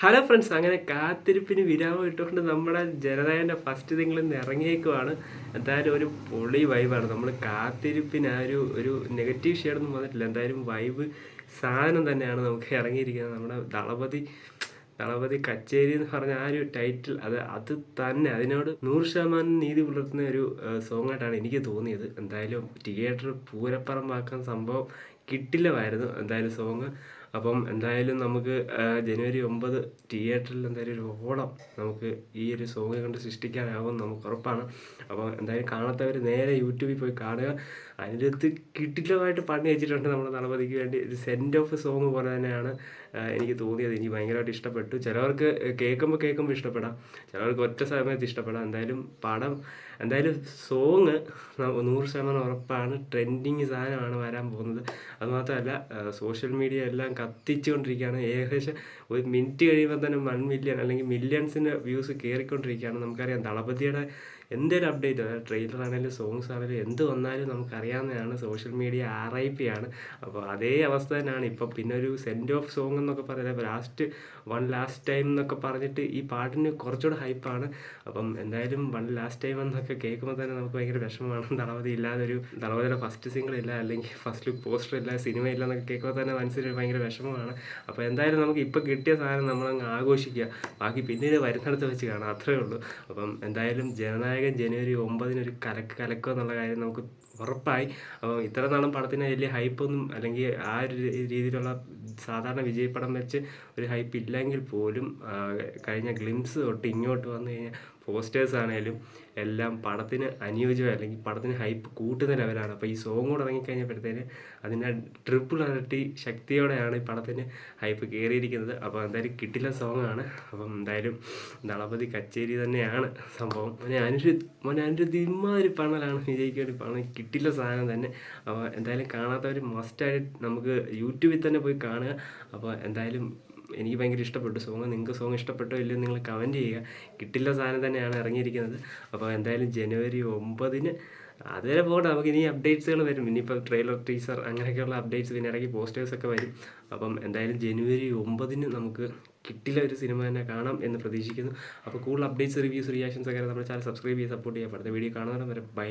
Hello friends, അങ്ങനെ കാത്തിരിപ്പിന് വിരാമം ഇട്ടുകൊണ്ട് നമ്മുടെ ജനനായകൻ്റെ ഫസ്റ്റ് തിങ്കളിൽ നിന്ന് ഇറങ്ങിയേക്കുവാണ്. എന്തായാലും ഒരു പൊളി വൈബാണ്. നമ്മൾ കാത്തിരിപ്പിന് ആ ഒരു നെഗറ്റീവ് ഷെയ്ഡൊന്നും വന്നിട്ടില്ല. എന്തായാലും വൈബ് സാധനം തന്നെയാണ് നമുക്ക് ഇറങ്ങിയിരിക്കുന്നത്. നമ്മുടെ ദളപതി കച്ചേരി എന്ന് പറഞ്ഞ ആ ഒരു ടൈറ്റിൽ അത് തന്നെ അതിനോട് 100% നീതി പുലർത്തുന്ന ഒരു സോങ്ങായിട്ടാണ് എനിക്ക് തോന്നിയത്. എന്തായാലും തിയേറ്റർ പൂരപ്പറമ്പാക്കാൻ സംഭവം കിട്ടില്ലമായിരുന്നു എന്തായാലും സോങ്. അപ്പം എന്തായാലും നമുക്ക് ജനുവരി 9 തിയേറ്ററിൽ എന്തായാലും ഒരു ഓളം നമുക്ക് ഈ ഒരു സോങ് കൊണ്ട് സൃഷ്ടിക്കാനാവും നമുക്ക് ഉറപ്പാണ്. അപ്പോൾ എന്തായാലും കാണാത്തവർ നേരെ യൂട്യൂബിൽ പോയി കാണുക. അതിൻ്റെ അടുത്ത് കിട്ടില്ലമായിട്ട് പണി വെച്ചിട്ടുണ്ട് നമ്മുടെ ദളപതിക്ക് വേണ്ടി. ഒരു സെൻഡ് ഓഫ് സോങ് പോലെ തന്നെയാണ് എനിക്ക് തോന്നിയത്. എനിക്ക് ഭയങ്കരമായിട്ട് ഇഷ്ടപ്പെട്ടു. ചിലവർക്ക് കേൾക്കുമ്പോൾ ഇഷ്ടപ്പെടാം, ചിലവർക്ക് ഒറ്റ സമയത്ത് ഇഷ്ടപ്പെടാം. എന്തായാലും സോങ് 100% ഉറപ്പാണ്. ട്രെൻഡിങ് സാധനമാണ് വരാൻ പോകുന്നത്. അതുമാത്രമല്ല സോഷ്യൽ മീഡിയ എല്ലാം കത്തിച്ചുകൊണ്ടിരിക്കുകയാണ്. ഏകദേശം ഒരു മിനിറ്റ് കഴിയുമ്പോൾ തന്നെ 1 മില്യൺ അല്ലെങ്കിൽ മില്യൺസിൻ്റെ വ്യൂസ് കയറിക്കൊണ്ടിരിക്കുകയാണ്. നമുക്കറിയാം ദളപതിയുടെ എന്തൊരു അപ്ഡേറ്റ്, അതായത് ട്രെയിലർ ആണെങ്കിലും സോങ്സ് ആണെങ്കിലും എന്ത് വന്നാലും നമുക്കറിയാവുന്നതാണ്. സോഷ്യൽ മീഡിയ RIP ആണ്. അപ്പോൾ അതേ അവസ്ഥ തന്നെയാണ് ഇപ്പം. പിന്നെ ഒരു സെൻഡ് ഓഫ് സോങ് എന്നൊക്കെ പറയുന്നത് ലാസ്റ്റ് ടൈം എന്നൊക്കെ പറഞ്ഞിട്ട് ഈ പാട്ടിന് കുറച്ചുകൂടെ ഹൈപ്പാണ്. അപ്പം എന്തായാലും ലാസ്റ്റ് ടൈം എന്നൊക്കെ കേൾക്കുമ്പോൾ തന്നെ നമുക്ക് ഭയങ്കര വിഷമമാണ്. ദളപതിയുടെ ഫസ്റ്റ് സിംഗിൾ ഇല്ല, അല്ലെങ്കിൽ ഫസ്റ്റ് ലുക്ക് പോസ്റ്റർ ഇല്ല, സിനിമ ഇല്ല എന്നൊക്കെ കേൾക്കുമ്പോൾ തന്നെ മനസ്സിന് ഭയങ്കര വിഷമമാണ്. അപ്പോൾ എന്തായാലും നമുക്ക് ഇപ്പോൾ കിട്ടിയ സാധനം നമ്മളങ്ങ് ആഘോഷിക്കുക. ബാക്കി പിന്നീട് വരുന്നിടത്ത് വെച്ച് കാണാം, അത്രയേ ഉള്ളൂ. അപ്പം എന്തായാലും ജനനായകൻ ജനുവരി 9 ഒരു കലക്കും എന്നുള്ള കാര്യം നമുക്ക് ഉറപ്പായി. അപ്പോൾ ഇത്ര നാളും പടത്തിന് വലിയ ഹൈപ്പൊന്നും അല്ലെങ്കിൽ ആ ഒരു രീതിയിലുള്ള സാധാരണ വിജയപടം വെച്ച് ഒരു ഹൈപ്പ് ഇല്ലെങ്കിൽ പോലും കഴിഞ്ഞ ഗ്ലിംസ് തൊട്ട് ഇങ്ങോട്ട് വന്നു കഴിഞ്ഞാൽ പോസ്റ്റേഴ്സ് ആണെങ്കിലും എല്ലാം പടത്തിന് അനുയോജ്യമായി അല്ലെങ്കിൽ പടത്തിന് ഹൈപ്പ് കൂട്ടുന്ന ലെവലാണ്. അപ്പോൾ ഈ സോങ് കൂടെ ഇറങ്ങിക്കഴിഞ്ഞപ്പോഴത്തേന് അതിൻ്റെ ട്രിപ്പിൾ ഇരട്ടി ശക്തിയോടെയാണ് ഈ പടത്തിന് ഹൈപ്പ് കയറിയിരിക്കുന്നത്. അപ്പോൾ എന്തായാലും കിട്ടില്ല സോങ്ങാണ്. അപ്പം എന്തായാലും ദളപതി കച്ചേരി തന്നെയാണ് സംഭവം. അതിൻ്റെ ഇമ്മാതിരി പണലാണ് വിജയിക്ക് വേണ്ടി പണം കിട്ടില്ല സാധനം തന്നെ. അപ്പോൾ എന്തായാലും കാണാത്തവർ മസ്റ്റായിട്ട് നമുക്ക് യൂട്യൂബിൽ തന്നെ പോയി കാണുക. അപ്പോൾ എന്തായാലും എനിക്ക് ഭയങ്കര ഇഷ്ടപ്പെട്ടു സോങ്. നിങ്ങൾക്ക് സോങ് ഇഷ്ടപ്പെട്ടോ ഇല്ലയോ നിങ്ങൾ കമൻറ്റ് ചെയ്യുക. കിട്ടില്ല സാധനം തന്നെയാണ് ഇറങ്ങിയിരിക്കുന്നത്. അപ്പോൾ എന്തായാലും ജനുവരി 9 അതുവരെ പോകട്ടെ, നമുക്ക് ഇനി അപ്ഡേറ്റ്സുകൾ വരും. ഇനിയിപ്പോൾ ട്രെയിലർ, ടീസർ അങ്ങനെയൊക്കെയുള്ള അപ്ഡേറ്റ്സ് പിന്നെ ഇറങ്ങി പോസ്റ്റേഴ്സൊക്കെ വരും. അപ്പം എന്തായാലും ജനുവരി 9 നമുക്ക് കിട്ടില്ല ഒരു സിനിമ തന്നെ കാണാം എന്ന് പ്രതീക്ഷിക്കുന്നു. അപ്പോൾ കൂടുതൽ അപ്ഡേറ്റ്സ്, റിവ്യൂസ്, റിയാക്ഷൻസ് ഒക്കെ നമ്മുടെ ചാനൽ സബ്സ്ക്രൈബ് ചെയ്ത് സപ്പോർട്ട് ചെയ്യാൻ. അടുത്ത വീഡിയോ കാണുന്നവരെ ബൈ.